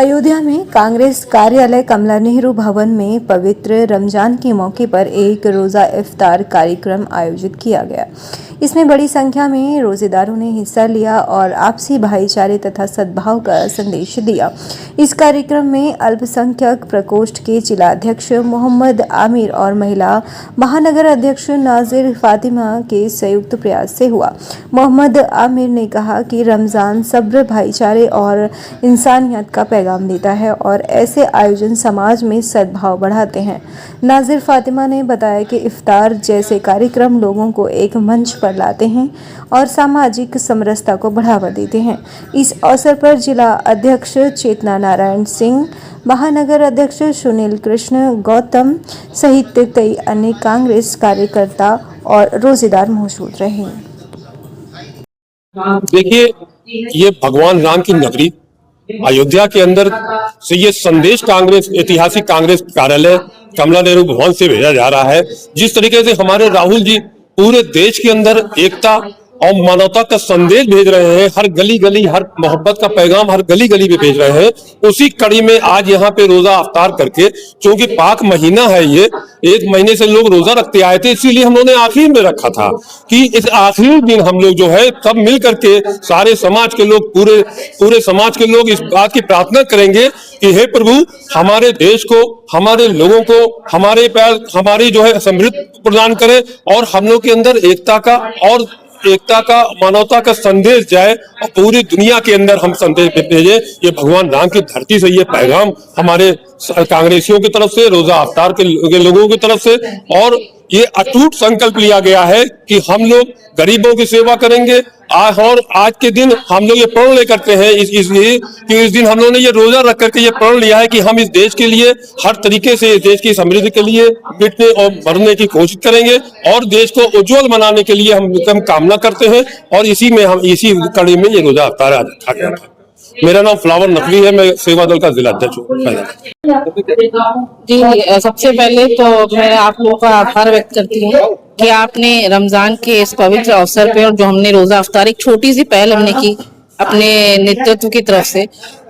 अयोध्या में कांग्रेस कार्यालय कमला नेहरू भवन में पवित्र रमजान के मौके पर एक रोज़ा इफ्तार कार्यक्रम आयोजित किया गया। इसमें बड़ी संख्या में रोजेदारों ने हिस्सा लिया और आपसी भाईचारे तथा सद्भाव का संदेश दिया। इस कार्यक्रम में अल्पसंख्यक प्रकोष्ठ के जिलाध्यक्ष मोहम्मद आमिर और महिला महानगर अध्यक्ष नाजिर फातिमा के संयुक्त प्रयास से हुआ। मोहम्मद आमिर ने कहा कि रमज़ान सब्र, भाईचारे और इंसानियत का पैगाम देता है और ऐसे आयोजन समाज में सद्भाव बढ़ाते हैं। नाजिर फातिमा ने बताया कि इफ्तार जैसे कार्यक्रम लोगों को एक मंच पर लाते हैं और सामाजिक समरसता को बढ़ावा देते हैं। इस अवसर पर जिला अध्यक्ष चेतना नारायण सिंह, महानगर अध्यक्ष सुनील कृष्ण गौतम सहित कई अन्य कांग्रेस कार्यकर्ता और रोजेदार मौजूद रहे। देखिए, ये भगवान राम की नगरी अयोध्या के अंदर से ये संदेश कांग्रेस ऐतिहासिक कांग्रेस कार्यालय कमला नेहरू भवन से भेजा जा रहा है। जिस तरीके से हमारे राहुल जी पूरे देश के अंदर एकता और मानवता का संदेश भेज रहे हैं, हर गली गली, हर मोहब्बत का पैगाम हर गली गली में भेज रहे हैं, उसी कड़ी में आज यहाँ पे रोजा अफ्तार करके, क्योंकि पाक महीना है, ये एक महीने से लोग रोजा रखते आए थे, इसीलिए हम लोगों ने आखिर में रखा था कि इस आखिरी दिन हम लोग जो है सब मिल करके सारे समाज के लोग, पूरे समाज के लोग इस बात की प्रार्थना करेंगे कि हे प्रभु, हमारे देश को, हमारे लोगों को, हमारी जो है समृद्धि प्रदान करें और हम लोग के अंदर एकता का मानवता का संदेश जाए और पूरी दुनिया के अंदर हम संदेश भेजें। ये भगवान राम की धरती से ये पैगाम हमारे कांग्रेसियों की तरफ से, रोजा अफ्तार के लोगों की तरफ से, और ये अटूट संकल्प लिया गया है कि हम लोग गरीबों की सेवा करेंगे। और आज के दिन हम लोग ये प्रण ले करते हैं इसलिए कि इस दिन हम लोगों ने ये रोजा रख करके ये प्रण लिया है कि हम इस देश के लिए हर तरीके से, इस देश की समृद्धि के लिए मिटने और मरने की कोशिश करेंगे और देश को उज्जवल बनाने के लिए हम कामना करते हैं। और इसी कड़ी में ये रोजा अफ्तार रखा गया था। मेरा नाम फ्लावर नकवी है, मैं सेवा दल का जिला अध्यक्ष हूँ। जी, सबसे पहले तो मैं आप लोगों का आभार व्यक्त करती हूँ कि आपने रमजान के इस पवित्र अवसर पे, और जो हमने रोजा अफ्तार एक छोटी सी पहल हमने की अपने नेतृत्व की तरफ से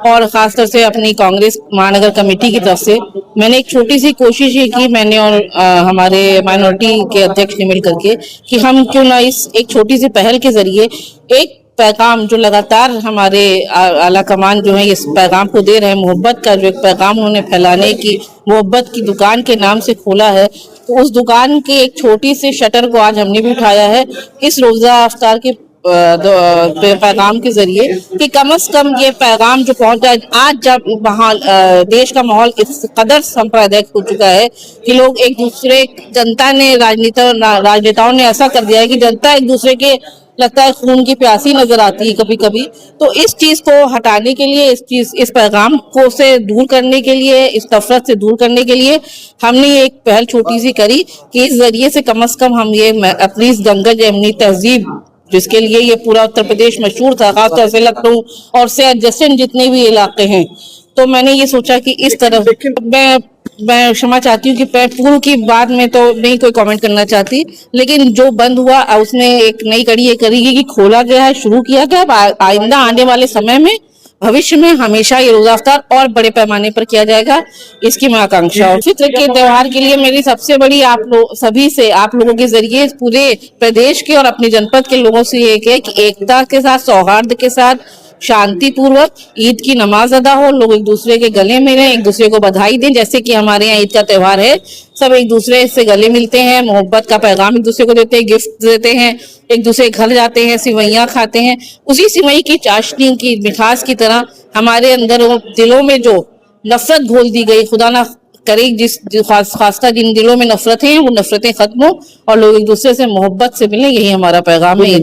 और खासतौर से अपनी कांग्रेस महानगर कमेटी की तरफ से, मैंने एक छोटी सी कोशिश ये की, मैंने और हमारे माइनॉरिटी के अध्यक्ष ने मिल करके, कि हम क्यों ना इस एक छोटी सी पहल के जरिए एक पैगाम जो लगातार हमारे आला कमान जो है इस पैगाम को दे रहे हैं, मोहब्बत का जो एक पैगाम उन्होंने फैलाने की, मोहब्बत की दुकान के नाम से खोला है, तो उस दुकान के एक छोटी से शटर को आज हमने भी उठाया है इस रोजा अफ्तार के पैगाम के जरिए, कि कम से कम ये पैगाम जो पहुंच जाए। आज जब देश का माहौल इस कदर सांप्रदायिक हो चुका है कि लोग एक दूसरे, जनता ने, राजनेताओं ने ऐसा कर दिया है कि जनता एक दूसरे के, लगता है, खून की प्यासी नजर आती है कभी कभी। तो इस चीज को हटाने के लिए, इस पैगाम को से दूर करने के लिए, इस नफरत से दूर करने के लिए हमने एक पहल छोटी सी करी कि इस जरिए से कम हम ये अपनी इस गंगा जमुनी तहजीब, जिसके लिए ये पूरा उत्तर प्रदेश मशहूर था, खासतौर से लखनऊ और से एडजेसेंट जितने भी इलाके हैं, तो मैंने ये सोचा कि इस तरफ मैं क्षमा चाहती हूँ कि पूर्व की बात में तो नहीं कोई कमेंट करना चाहती, लेकिन जो बंद हुआ उसमें एक नई कड़ी ये करेगी कि खोला गया है, शुरू किया गया। अब आइंदा आने वाले समय में, भविष्य में हमेशा ये रोजा अफ्तार और बड़े पैमाने पर किया जाएगा, इसकी मैं आकांक्षा। और फित्र के त्योहार के लिए मेरी सबसे बड़ी आप लोगों के जरिए पूरे प्रदेश के और अपने जनपद के लोगों से ये है कि एकता के साथ, सौहार्द के साथ, शांति पूर्वक ईद की नमाज अदा हो, लोग एक दूसरे के गले मिलें, एक दूसरे को बधाई दें। जैसे कि हमारे यहाँ ईद का त्योहार है, सब एक दूसरे से गले मिलते हैं, मोहब्बत का पैगाम एक दूसरे को देते हैं, गिफ्ट देते हैं, एक दूसरे के घर जाते हैं, सिवैयां खाते हैं। उसी सिवई की चाशनी की मिठास की तरह हमारे अंदर दिलों में जो नफरत घोल दी गई, खुदा ना करे खासकर जिन दिलों में नफरत है वो नफरतें खत्म हो और लोग एक दूसरे से मोहब्बत से मिले, यही हमारा पैगाम है।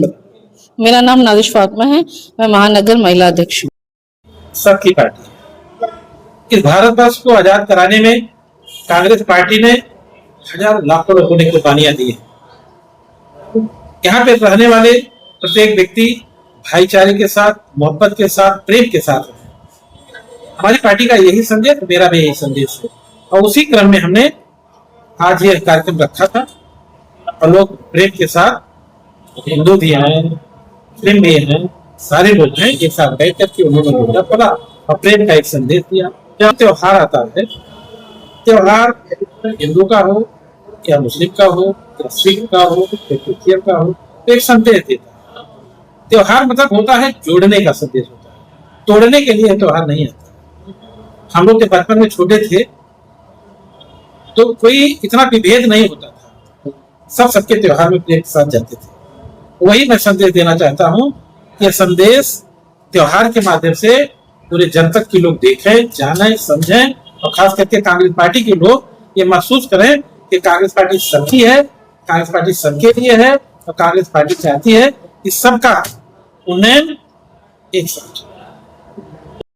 मेरा नाम नाजिश फातिमा है, मैं महानगर महिला अध्यक्ष हूँ। सबकी पार्टी इस भारतवर्ष को आजाद कराने में कांग्रेस पार्टी ने हजारों लाखों लोगों ने कुर्बानियां दी है। यहाँ पे रहने वाले प्रत्येक व्यक्ति भाईचारे के साथ, मोहब्बत के साथ, प्रेम के साथ है। हमारी पार्टी का यही संदेश, मेरा भी यही संदेश है, और उसी क्रम में हमने आज यह कार्यक्रम रखा था। और लोग प्रेम के साथ, हिंदू भी हैं, मुस्लिम भी हैं, सारे लोग हैं, एक साथ बैठ करके उन्होंने रोजा पड़ा और प्रेम का एक संदेश दिया। जब त्योहार आता है, त्योहार हिंदू का हो या मुस्लिम का हो या सिख का हो या क्रिश्चियन का हो, तो एक संदेश देता है। त्योहार मतलब होता है जोड़ने का संदेश होता है, तोड़ने के लिए त्योहार नहीं आता। हम लोग जब बचपन में छोटे थे तो कोई इतना विभेद नहीं होता था, सब सबके त्योहार में प्रेम के साथ जाते थे। वही मैं संदेश देना चाहता हूँ। यह संदेश त्योहार के माध्यम से पूरे जनता के लोग देखें, जानें, समझें और खास करके कांग्रेस पार्टी के लोग ये महसूस करें कि कांग्रेस पार्टी सबकी है, कांग्रेस पार्टी सबके लिए है और कांग्रेस पार्टी चाहती है कि सबका उन्नयन एक साथ।